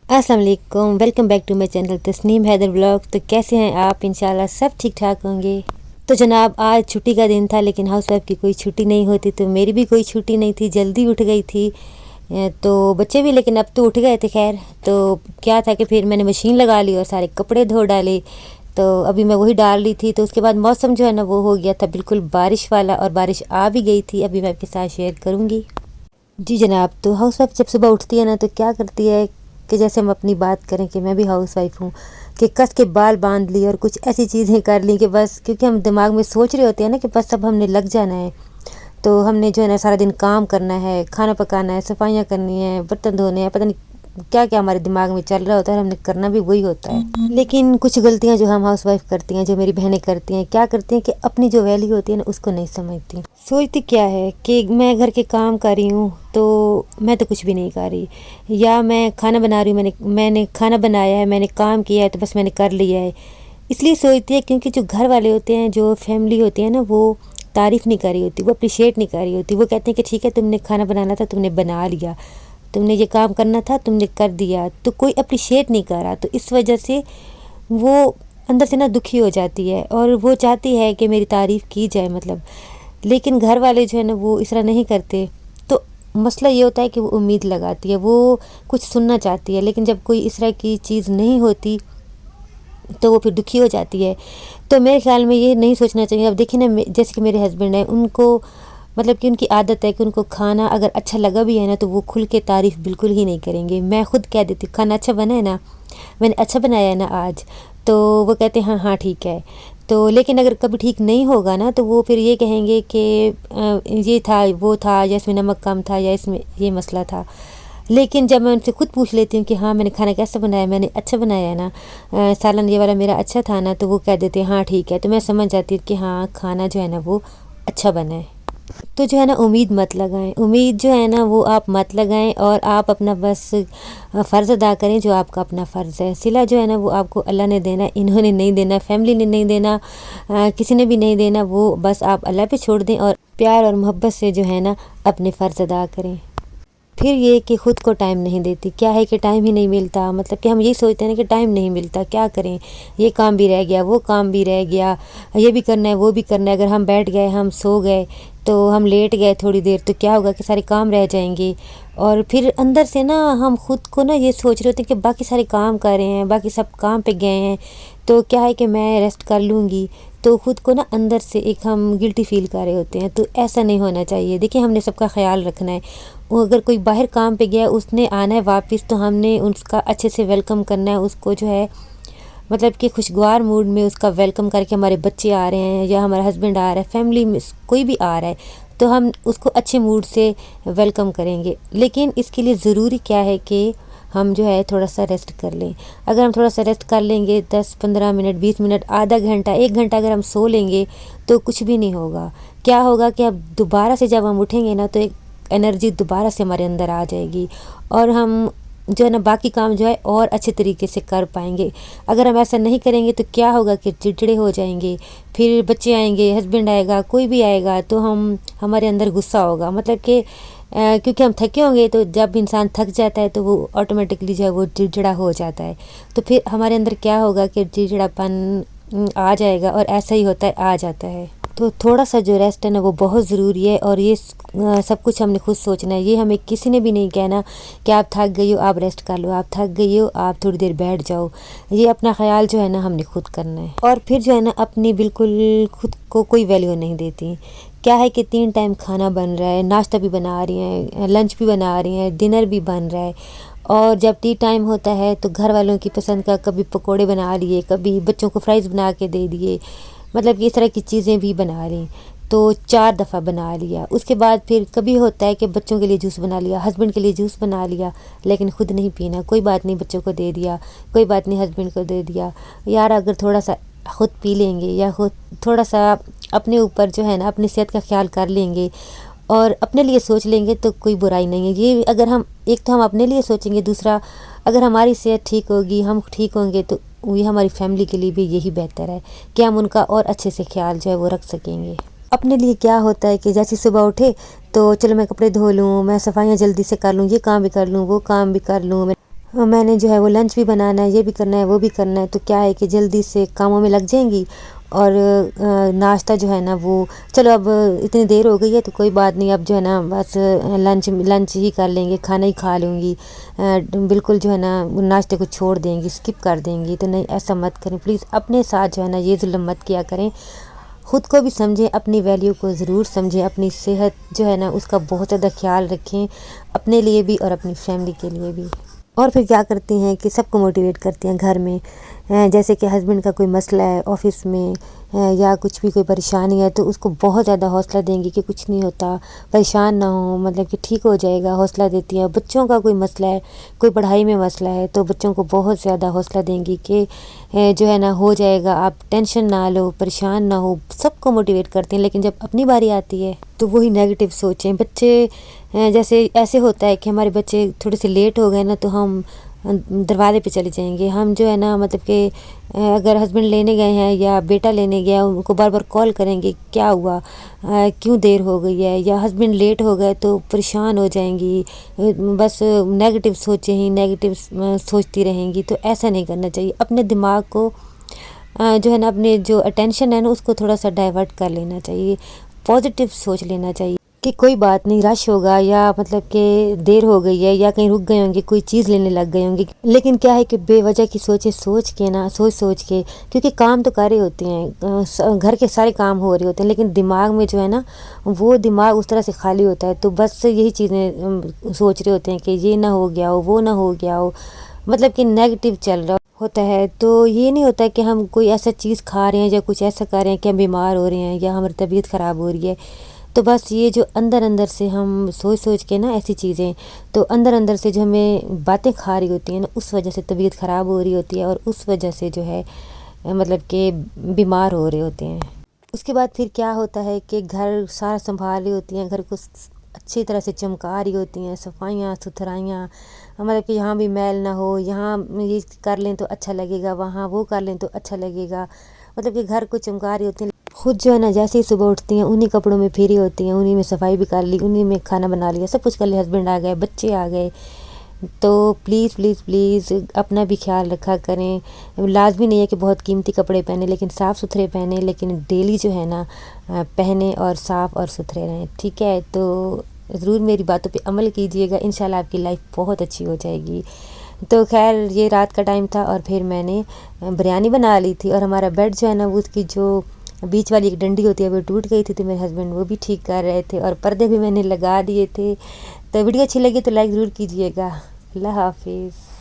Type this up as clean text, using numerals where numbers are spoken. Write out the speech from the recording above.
अस्सलाम वालेकुम, welcome back to my channel Tasneem Haider blog. तो कैसे हैं आप? इंशाल्लाह सब ठीक ठाक होंगे। तो जनाब आज छुट्टी का दिन था, लेकिन हाउस वाइफ की कोई छुट्टी नहीं होती, तो मेरी भी कोई छुट्टी नहीं थी, जल्दी उठ गई थी। तो बच्चे भी लेकिन अब तो उठ गए थे। खैर तो क्या था कि फिर मैंने मशीन लगा ली और सारे कपड़े धो डाले। तो अभी मैं वही डाल रही थी, तो उसके बाद मौसम जो है ना वो हो गया था बिल्कुल बारिश वाला, और बारिश आ भी गई थी। अभी मैं आपके साथ शेयर करूँगी। जी जनाब, तो हाउस वाइफ जब सुबह उठती है ना तो क्या करती है कि जैसे हम अपनी बात करें कि मैं भी हाउस वाइफ हूँ, कि कस के बाल बांध ली और कुछ ऐसी चीज़ें कर ली कि बस, क्योंकि हम दिमाग में सोच रहे होते हैं ना कि बस अब हमने लग जाना है। तो हमने जो है ना सारा दिन काम करना है, खाना पकाना है, सफाइयाँ करनी है, बर्तन धोने हैं, पता नहीं क्या क्या हमारे दिमाग में चल रहा होता है, हमने करना भी वही होता है। लेकिन कुछ गलतियां जो हम हाउस वाइफ करती हैं, जो मेरी बहनें करती हैं, क्या करती हैं कि अपनी जो वैल्यू होती है ना उसको नहीं समझती। सोचती क्या है कि मैं घर के काम कर रही हूँ तो मैं तो कुछ भी नहीं कर रही, या मैं खाना बना रही हूँ, मैंने खाना बनाया है, मैंने काम किया है तो बस मैंने कर लिया है। इसलिए सोचती है क्योंकि जो घर वाले होते हैं, जो फैमिली होती है ना, वो तारीफ़ नहीं कर रही होती, वो अप्रिशिएट नहीं कर रही होती। वो कहते हैं कि ठीक है, तुमने खाना बनाना था, तुमने बना लिया, तुमने ये काम करना था, तुमने कर दिया, तो कोई अप्रिशिएट नहीं कर रहा। तो इस वजह से वो अंदर से ना दुखी हो जाती है और वो चाहती है कि मेरी तारीफ़ की जाए, मतलब। लेकिन घर वाले जो है ना वो इस तरह नहीं करते। तो मसला ये होता है कि वो उम्मीद लगाती है, वो कुछ सुनना चाहती है, लेकिन जब कोई इस तरह की चीज़ नहीं होती तो वो फिर दुखी हो जाती है। तो मेरे ख्याल में ये नहीं सोचना चाहिए। अब देखिए ना, जैसे कि मेरे हस्बैंड हैं, उनको मतलब कि उनकी आदत है कि उनको खाना अगर अच्छा लगा भी है ना तो वो खुल के तारीफ़ बिल्कुल ही नहीं करेंगे। मैं खुद कह देती हूँ खाना अच्छा बना है ना, मैंने अच्छा बनाया है ना आज, तो वो कहते हैं हाँ हाँ ठीक है। तो लेकिन अगर कभी ठीक नहीं होगा ना तो वो फिर ये कहेंगे कि ये था, वो था, या इसमें नमक कम था, या इसमें ये मसला था। लेकिन जब मैं उनसे खुद पूछ लेती हूँ कि हाँ मैंने खाना कैसा बनाया, मैंने अच्छा बनाया है ना, सालन ये वाला मेरा अच्छा था ना, तो वो कह देते हैं हाँ ठीक है। तो मैं समझ जाती हूँ कि हाँ खाना जो है ना वो अच्छा बना है। तो जो है ना उम्मीद मत लगाएं, उम्मीद जो है ना वो आप मत लगाएं, और आप अपना बस फ़र्ज़ अदा करें जो आपका अपना फ़र्ज़ है। सिला जो है ना वो आपको अल्लाह ने देना, इन्होंने नहीं देना, फैमिली ने नहीं देना, किसी ने भी नहीं देना। वो बस आप अल्लाह पे छोड़ दें और प्यार और मोहब्बत से जो है ना अपने फ़र्ज़ अदा करें। फिर ये कि ख़ुद को टाइम नहीं देती, क्या है कि टाइम ही नहीं मिलता, मतलब कि हम यही सोचते हैं ना कि टाइम नहीं मिलता, क्या करें, ये काम भी रह गया, वो काम भी रह गया, ये भी करना है, वो भी करना है। अगर हम बैठ गए, हम सो गए, तो हम लेट गए थोड़ी देर, तो क्या होगा कि सारे काम रह जाएंगे। और फिर अंदर से ना हम ख़ुद को ना ये सोच रहे होते हैं कि बाकी सारे काम कर रहे हैं, बाकी सब काम पे गए हैं, तो क्या है कि मैं रेस्ट कर लूँगी। तो ख़ुद को ना अंदर से एक हम गिल्टी फ़ील कर रहे होते हैं। तो ऐसा नहीं होना चाहिए। देखिए हमने सबका ख्याल रखना है। वो अगर कोई बाहर काम पे गया, उसने आना है वापस, तो हमने उसका अच्छे से वेलकम करना है। उसको जो है मतलब कि खुशगवार मूड में उसका वेलकम करके, हमारे बच्चे आ रहे हैं या हमारा हस्बैंड आ रहा है, फैमिली में कोई भी आ रहा है, तो हम उसको अच्छे मूड से वेलकम करेंगे। लेकिन इसके लिए ज़रूरी क्या है कि हम जो है थोड़ा सा रेस्ट कर लें। अगर हम थोड़ा सा रेस्ट कर लेंगे, 10-15 मिनट, 20 मिनट, आधा घंटा, 1 घंटा अगर हम सो लेंगे तो कुछ भी नहीं होगा। क्या होगा कि अब दोबारा से जब हम उठेंगे ना तो एक एनर्जी दोबारा से हमारे अंदर आ जाएगी, और हम जो है ना बाकी काम जो है और अच्छे तरीके से कर पाएंगे। अगर हम ऐसा नहीं करेंगे तो क्या होगा कि चिड़चिड़े हो जाएंगे, फिर बच्चे आएंगे, हस्बैंड आएगा, कोई भी आएगा, तो हमारे अंदर गुस्सा होगा, मतलब कि क्योंकि हम थके होंगे। तो जब इंसान थक जाता है तो वो ऑटोमेटिकली जो है वो चिड़चिड़ा हो जाता है। तो फिर हमारे अंदर क्या होगा कि चिड़चिड़ापन आ जाएगा, और ऐसा ही होता है, आ जाता है। तो थोड़ा सा जो रेस्ट है ना वो बहुत ज़रूरी है, और ये सब कुछ हमने खुद सोचना है। ये हमें किसी ने भी नहीं कहना कि आप थक गई हो आप रेस्ट कर लो, आप थक गई हो आप थोड़ी देर बैठ जाओ। ये अपना ख्याल जो है ना हमने खुद करना है। और फिर जो है ना अपनी बिल्कुल खुद को कोई वैल्यू नहीं देती। क्या है कि 3 टाइम खाना बन रहा है, नाश्ता भी बना रही हैं, लंच भी बना रही हैं, डिनर भी बन रहा है, और जब टी टाइम होता है तो घर वालों की पसंद का कभी पकोड़े बना लिए, कभी बच्चों को फ्राइज़ बना के दे दिए, मतलब कि इस तरह की चीज़ें भी बना ली। तो 4 दफ़ा बना लिया। उसके बाद फिर कभी होता है कि बच्चों के लिए जूस बना लिया, हस्बैंड के लिए जूस बना लिया, लेकिन ख़ुद नहीं पीना, कोई बात नहीं, बच्चों को दे दिया, कोई बात नहीं, हस्बैंड को दे दिया। यार अगर थोड़ा सा ख़ुद पी लेंगे, या खुद थोड़ा सा अपने ऊपर जो है ना अपनी सेहत का ख्याल कर लेंगे और अपने लिए सोच लेंगे तो कोई बुराई नहीं है। ये अगर हम, एक तो हम अपने लिए सोचेंगे, दूसरा अगर हमारी सेहत ठीक होगी, हम ठीक होंगे, तो ये हमारी फैमिली के लिए भी यही बेहतर है कि हम उनका और अच्छे से ख्याल जो है वो रख सकेंगे। अपने लिए क्या होता है कि जैसे सुबह उठे तो चलो मैं कपड़े धो लूँ, मैं सफाइयाँ जल्दी से कर लूँ, ये काम भी कर लूँ, वो काम भी कर लूँ, میں نے جو ہے وہ لنچ بھی بنانا ہے، یہ بھی کرنا ہے، وہ بھی کرنا ہے، تو کیا ہے کہ جلدی سے کاموں میں لگ جائیں گی اور ناشتہ جو ہے نا وہ چلو اب اتنی دیر ہو گئی ہے تو کوئی بات نہیں، اب جو ہے نا بس لنچ ہی کر لیں گے، کھانا ہی کھا لوں گی، بالکل جو ہے نا ناشتے کو چھوڑ دیں گی، اسکپ کر دیں گی، تو نہیں ایسا مت کریں پلیز، اپنے ساتھ جو ہے نا یہ ظلم مت کیا کریں، خود کو بھی سمجھیں، اپنی ویلیو کو ضرور سمجھیں، اپنی صحت جو ہے نا اس کا بہت زیادہ خیال رکھیں، اپنے لیے بھی اور اپنی فیملی کے لیے بھی۔ اور پھر کیا کرتی ہیں کہ سب کو موٹیویٹ کرتی ہیں گھر میں، جیسے کہ ہسبینڈ کا کوئی مسئلہ ہے آفس میں یا کچھ بھی کوئی پریشانی ہے تو اس کو بہت زیادہ حوصلہ دیں گی کہ کچھ نہیں ہوتا، پریشان نہ ہو، مطلب کہ ٹھیک ہو جائے گا، حوصلہ دیتی ہیں۔ بچوں کا کوئی مسئلہ ہے، کوئی پڑھائی میں مسئلہ ہے تو بچوں کو بہت زیادہ حوصلہ دیں گی کہ جو ہے نا ہو جائے گا، آپ ٹینشن نہ لو، پریشان نہ ہو، سب کو موٹیویٹ کرتے ہیں، لیکن جب اپنی باری آتی ہے تو وہی نیگیٹو سوچیں۔ بچے جیسے ایسے ہوتا ہے کہ ہمارے بچے تھوڑے سے لیٹ ہو گئے نا تو ہم دروازے پہ چلے جائیں گے، ہم جو ہے نا مطلب کہ اگر ہسبینڈ لینے گئے ہیں یا بیٹا لینے گیا ان کو بار بار کال کریں گے کیا ہوا، کیوں دیر ہو گئی ہے، یا ہسبینڈ لیٹ ہو گئے تو پریشان ہو جائیں گی، بس نیگیٹو سوچیں ہی، نیگیٹو سوچتی رہیں گی، تو ایسا نہیں کرنا چاہیے۔ اپنے دماغ کو جو ہے نا اپنے جو اٹینشن ہے نا اس کو تھوڑا سا ڈائیورٹ کر لینا چاہیے، پازیٹیو سوچ لینا چاہیے کہ کوئی بات نہیں، رش ہوگا یا مطلب کہ دیر ہو گئی ہے یا کہیں رک گئے ہوں گے، کوئی چیز لینے لگ گئے ہوں گے، لیکن کیا ہے کہ بے وجہ کی سوچ کے کیونکہ کام تو کر رہے ہوتے ہیں، گھر کے سارے کام ہو رہے ہوتے ہیں، لیکن دماغ میں جو ہے نا وہ دماغ اس طرح سے خالی ہوتا ہے، تو بس یہی چیزیں سوچ رہے ہوتے ہیں کہ یہ نہ ہو گیا ہو، وہ نہ ہو گیا ہو، مطلب کہ نیگیٹو چل رہا ہوتا ہے۔ تو یہ نہیں ہوتا کہ ہم کوئی ایسا چیز کھا رہے ہیں یا کچھ ایسا کر رہے ہیں کہ ہم بیمار ہو رہے ہیں یا ہماری طبیعت خراب ہو رہی ہے، تو بس یہ جو اندر سے ہم سوچ کے نا ایسی چیزیں، تو اندر سے جو ہمیں باتیں کھا رہی ہوتی ہیں نا اس وجہ سے طبیعت خراب ہو رہی ہوتی ہے اور اس وجہ سے جو ہے مطلب کہ بیمار ہو رہے ہوتے ہیں۔ اس کے بعد پھر کیا ہوتا ہے کہ گھر سارا سنبھال رہی ہوتی ہیں، گھر کو اچھی طرح سے چمکا رہی ہوتی ہیں، صفائیاں ستھرائیاں، مطلب کہ یہاں بھی میل نہ ہو، یہاں یہ کر لیں تو اچھا لگے گا، وہاں وہ کر لیں تو اچھا لگے گا، مطلب کہ گھر کو چمکا رہی ہوتی ہیں، خود جو ہے نا جیسے ہی صبح اٹھتی ہیں انہی کپڑوں میں پھری ہوتی ہیں، انہی میں صفائی بھی کر لی، انہی میں کھانا بنا لیا، سب کچھ کر لیا، ہسبینڈ آ گئے، بچے آ گئے، تو پلیز اپنا بھی خیال رکھا کریں۔ لازمی نہیں ہے کہ بہت قیمتی کپڑے پہنیں، لیکن صاف ستھرے پہنیں، لیکن ڈیلی جو ہے نا پہنیں اور صاف اور ستھرے رہیں، ٹھیک ہے؟ تو ضرور میری باتوں پہ عمل کیجئے گا، انشاءاللہ آپ کی لائف بہت اچھی ہو جائے گی۔ تو خیر یہ رات کا ٹائم تھا اور پھر میں نے بریانی بنا لی تھی، اور ہمارا بیڈ جو ہے نا وہ اس کی جو بیچ والی ایک ڈنڈی ہوتی ہے وہ ٹوٹ گئی تھی، تو میرے ہسبینڈ وہ بھی ٹھیک کر رہے تھے، اور پردے بھی میں نے لگا دیے تھے۔ تو ویڈیو اچھی لگی تو لائک ضرور کیجئے گا۔ اللہ حافظ۔